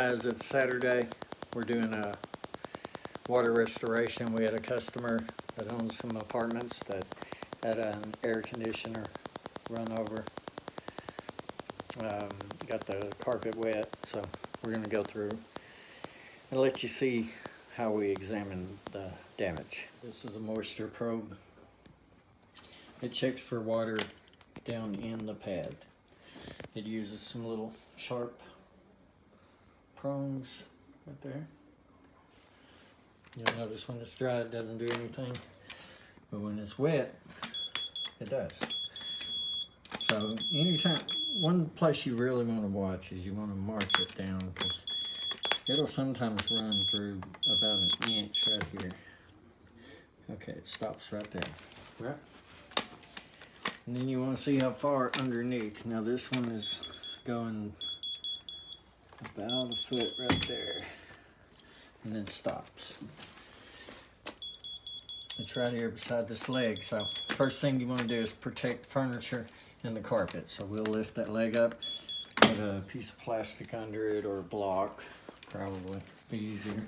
As it's Saturday, we're doing a water restoration. We had a customer that owns some apartments that had an air conditioner run over. Got the carpet wet, so we're going to go through and let you see how we examine the damage. This is a moisture probe. It checks for water down in the pad. It uses some little sharp prongs right there. You'll notice when it's dry it doesn't do anything, but when it's wet it does. So anytime, one place you really want to watch is you want to march it down, because it'll sometimes run through about an inch right here. Okay, it stops right there. Right. And then you want to see how far underneath. Now this one is going about a foot right there, and then stops. It's right here beside this leg. So first thing you want to do is protect furniture and the carpet. So we'll lift that leg up, put a piece of plastic under it or a block, probably be easier.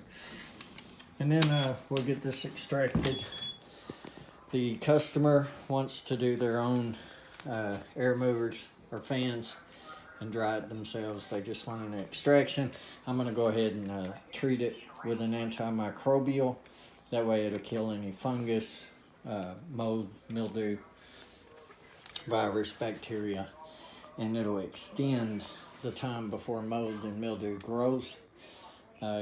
And then we'll get this extracted. The customer wants to do their own air movers or fans and dry it themselves. They just want an extraction. I'm going to go ahead and treat it with an antimicrobial. That way it'll kill any fungus, mold, mildew, virus, bacteria, and it'll extend the time before mold and mildew grows,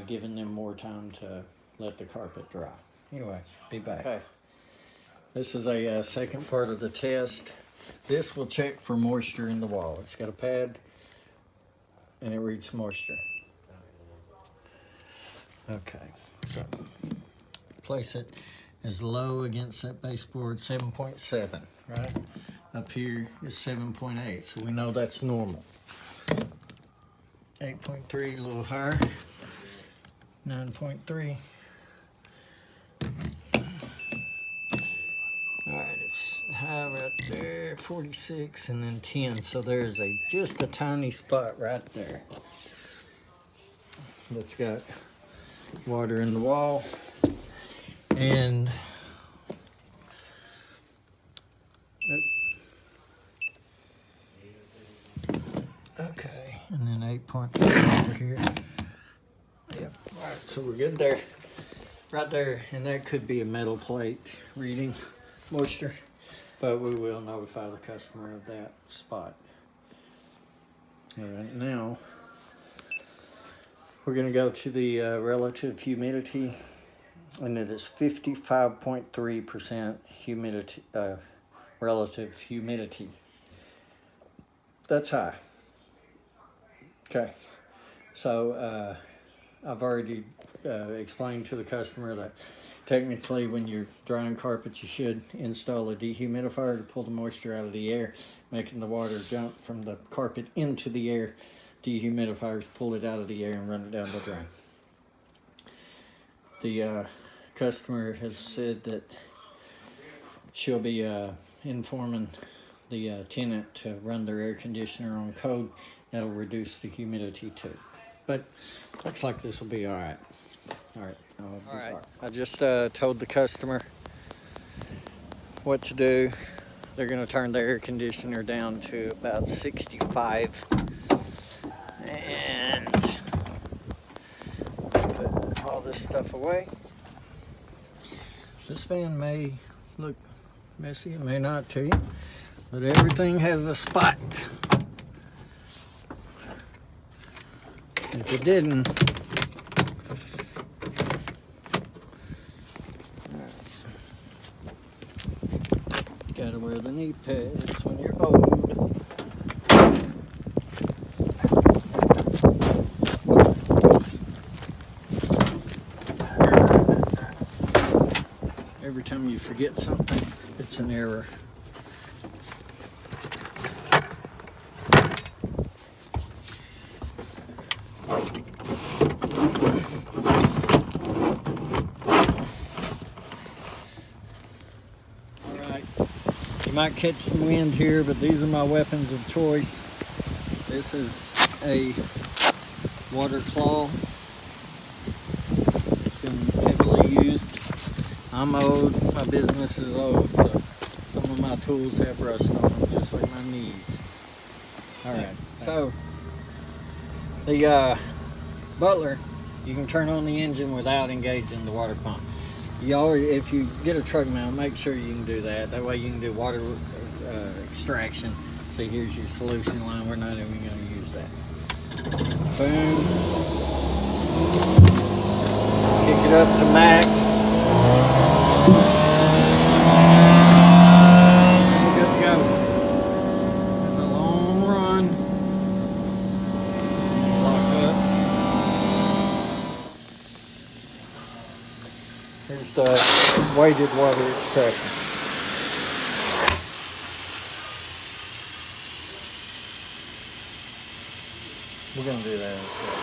giving them more time to let the carpet dry. Anyway, be back. Okay. This is a second part of the test. This will check for moisture in the wall. It's got a pad and it reads moisture. Okay, so place it as low against that baseboard, 7.7, right? Up here is 7.8, so we know that's normal. 8.3, a little higher. 9.3. All right, it's high right there, 46, and then 10. So there's just a tiny spot right there that's got water in the wall. And okay, and then 8.3 over here. Yep. All right, so we're good there. Right there, and that could be a metal plate reading moisture, but we will notify the customer of that spot. All right, now we're going to go to the relative humidity, and it is 55.3% humidity, relative humidity. That's high. Okay, so I've already explained to the customer that technically when you're drying carpet you should install a dehumidifier to pull the moisture out of the air, making the water jump from the carpet into the air. Dehumidifiers pull it out of the air and run it down the drain. The customer has said that she'll be informing the tenant to run their air conditioner on code. That'll reduce the humidity too. But looks like this will be all right. All right. I just told the customer what to do. They're going to turn the air conditioner down to about 65. And put all this stuff away. This fan may look messy, it may not to you, but everything has a spot. If it didn't, gotta wear the knee pads when you're old. Every time you forget something, it's an error. You might catch some wind here, but these are my weapons of choice. This is a water claw. It's been heavily used. I'm old, my business is old, so some of my tools have rust on them, just like my knees. Alright, so the Butler, you can turn on the engine without engaging the water pump. You already, if you get a truck mount, make sure you can do that. That way you can do water extraction. So here's your solution line. We're not even going to use that. Boom. Kick it up to max. Good to go. It's a long run. Lock up. Here's the weighted water extraction. We're going to do that instead.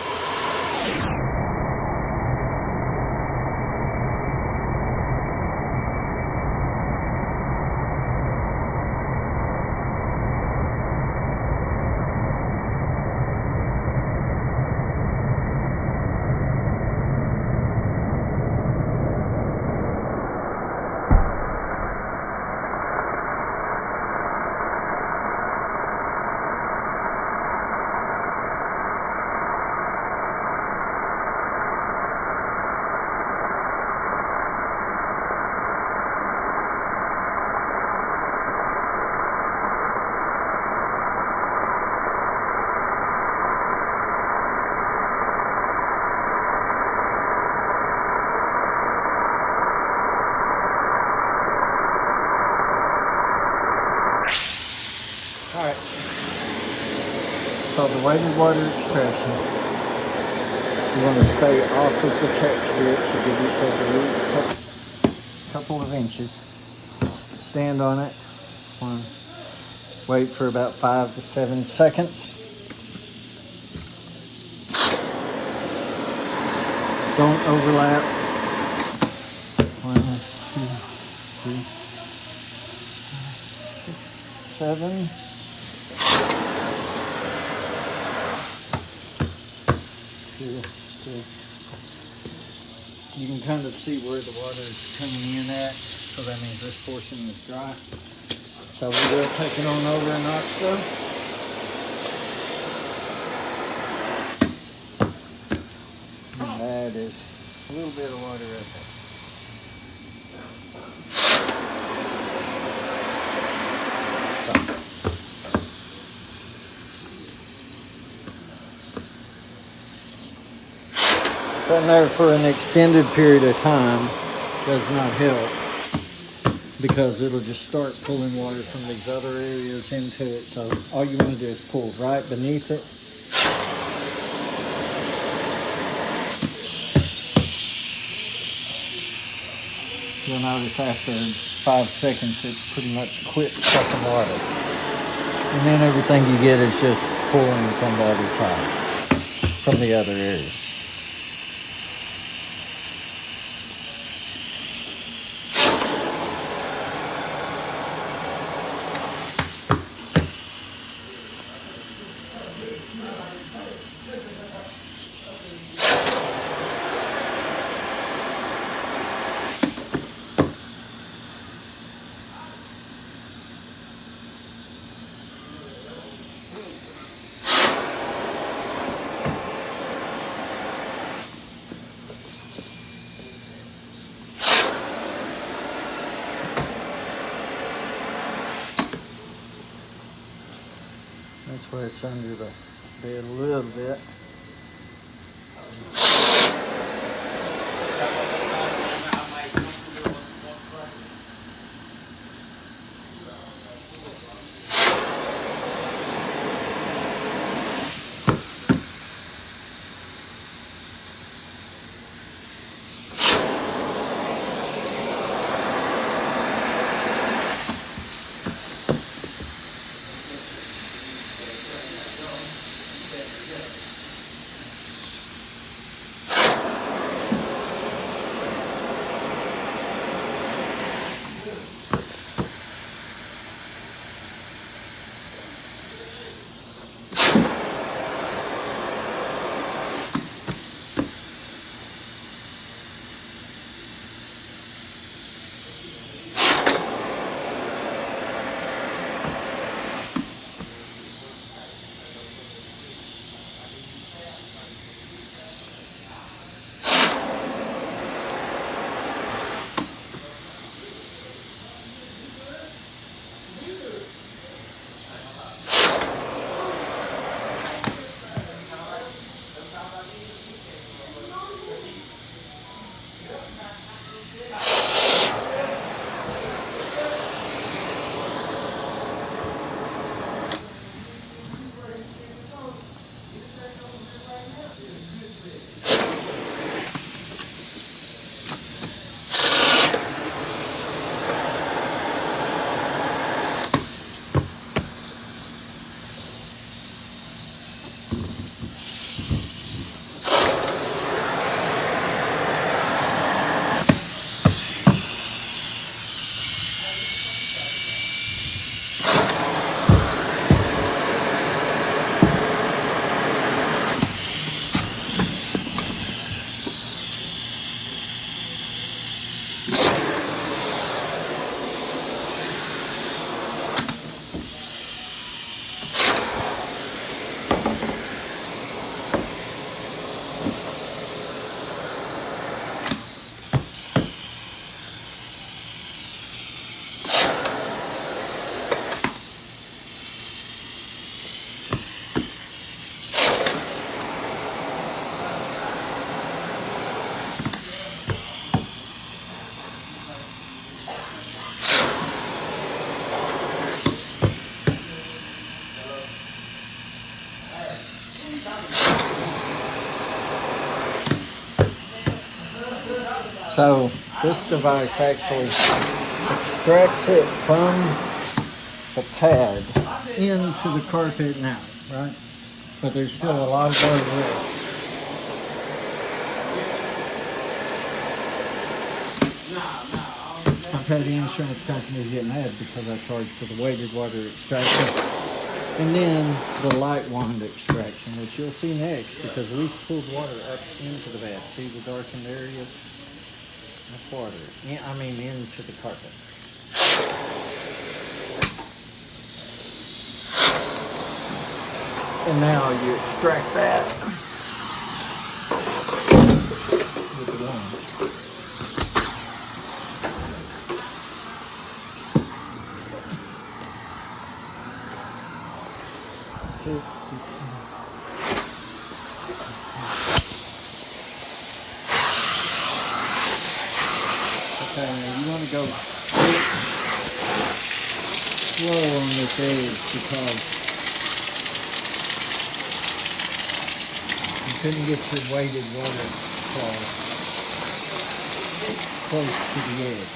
Alright, so the weighted water extraction, you want to stay off of the check strip, so give yourself a couple of inches. Stand on it, wait for about 5 to 7 seconds. Don't overlap. 1, 2, 3, 6, 7. You can kind of see where the water is coming in at, so that means this portion is dry. So we will take it on over a notch though. And that is a little bit of water right there. Sitting there for an extended period of time does not help, because it'll just start pulling water from these other areas into it. So all you want to do is pull right beneath it. You'll notice after 5 seconds it's pretty much quit sucking water. And then everything you get is just pulling from the other side, from the other areas. That's where it's under the bed a little bit. So this device actually extracts it from the pad into the carpet now, right? But there's still a lot of water left. I've had the insurance companies get mad because I charge for the weighted water extraction and then the light wand extraction, which you'll see next because we've pulled water up into the bath. See the darkened areas? That's water. Into the carpet. And now you extract that with the wand. Okay, now you want to go slow on this edge because you couldn't get your weighted water cloth close to the edge.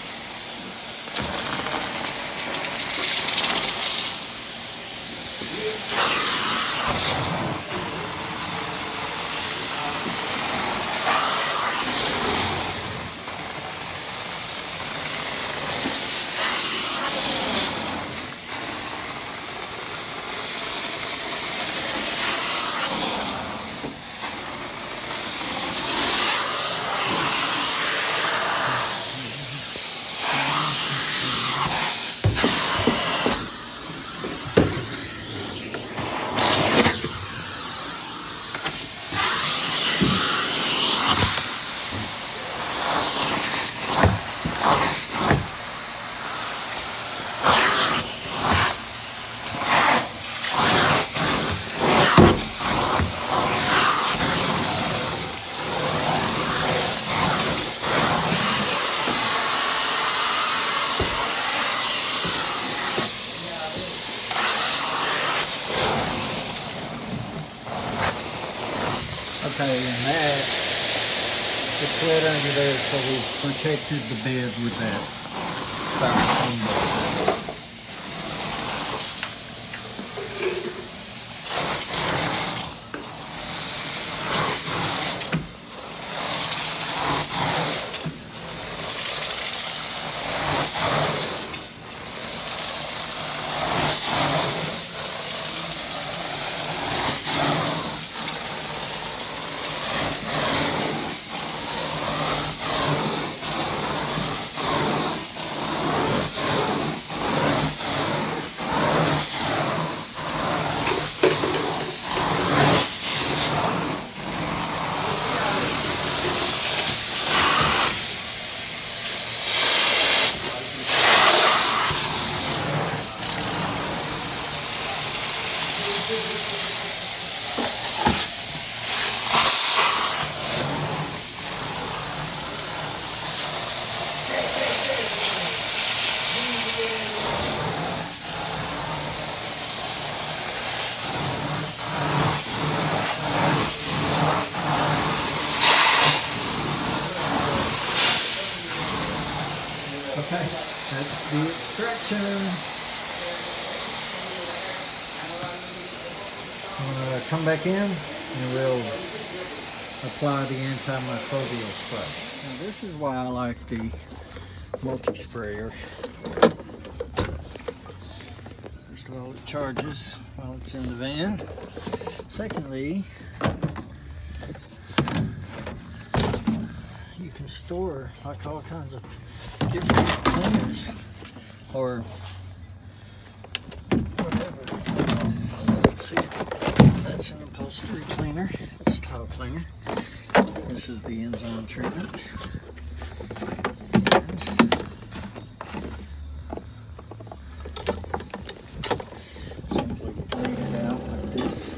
Okay, and that is slid under there, so we've protected the bed with that styrofoam board. Okay, that's the extraction. Come back in and we'll apply the antimicrobial spray. Now this is why I like the multi-sprayer. First of all, it charges while it's in the van. Secondly, you can store like all kinds of different cleaners or whatever. See, that's an upholstery cleaner. It's a tile cleaner. This is the enzyme treatment. Simply clean it out like this.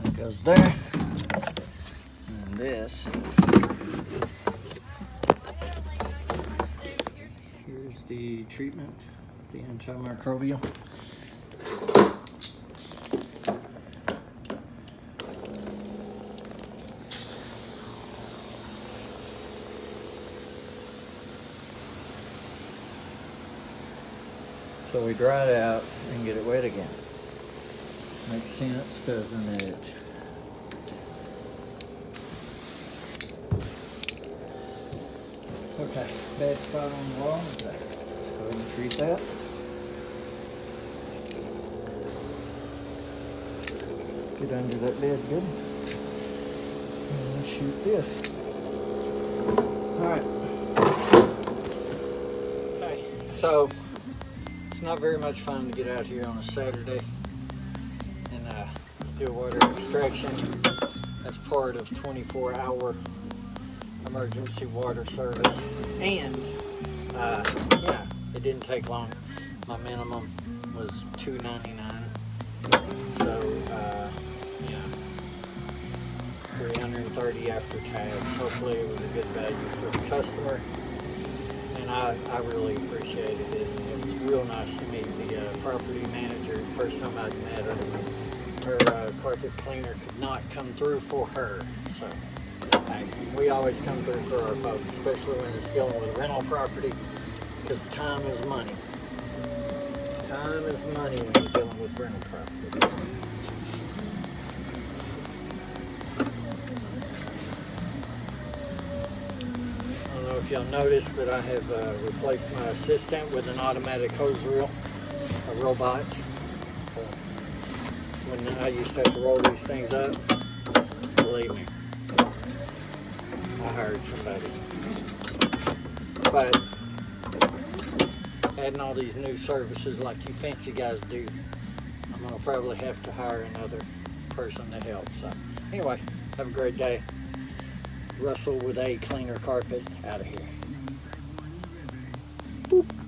That goes there. And this is, here's the treatment, the antimicrobial. So we dry it out and get it wet again. Makes sense, doesn't it? Okay, bad spot on the wall. Okay. Let's go ahead and treat that. Get under that bed good. And let's shoot this. Alright. Okay, so it's not very much fun to get out here on a Saturday and do a water extraction. That's part of 24-hour emergency water service, and yeah, it didn't take long. My minimum was $2.99, so yeah, $330 after tax. Hopefully it was a good value for the customer, and I really appreciated it. And it was real nice to meet the property manager. First time I'd met her, her carpet cleaner could not come through for her, so we always come through for our folks, especially when it's dealing with a rental property, because time is money. Time is money when you're dealing with rental property. I don't know if y'all noticed, but I have replaced my assistant with an automatic hose reel, a robot. When I used to have to roll these things up, believe me, I hired somebody. But adding all these new services like you fancy guys do, I'm going to probably have to hire another person to help. So anyway, have a great day. Russell with A Cleaner Carpet out of here. Boop.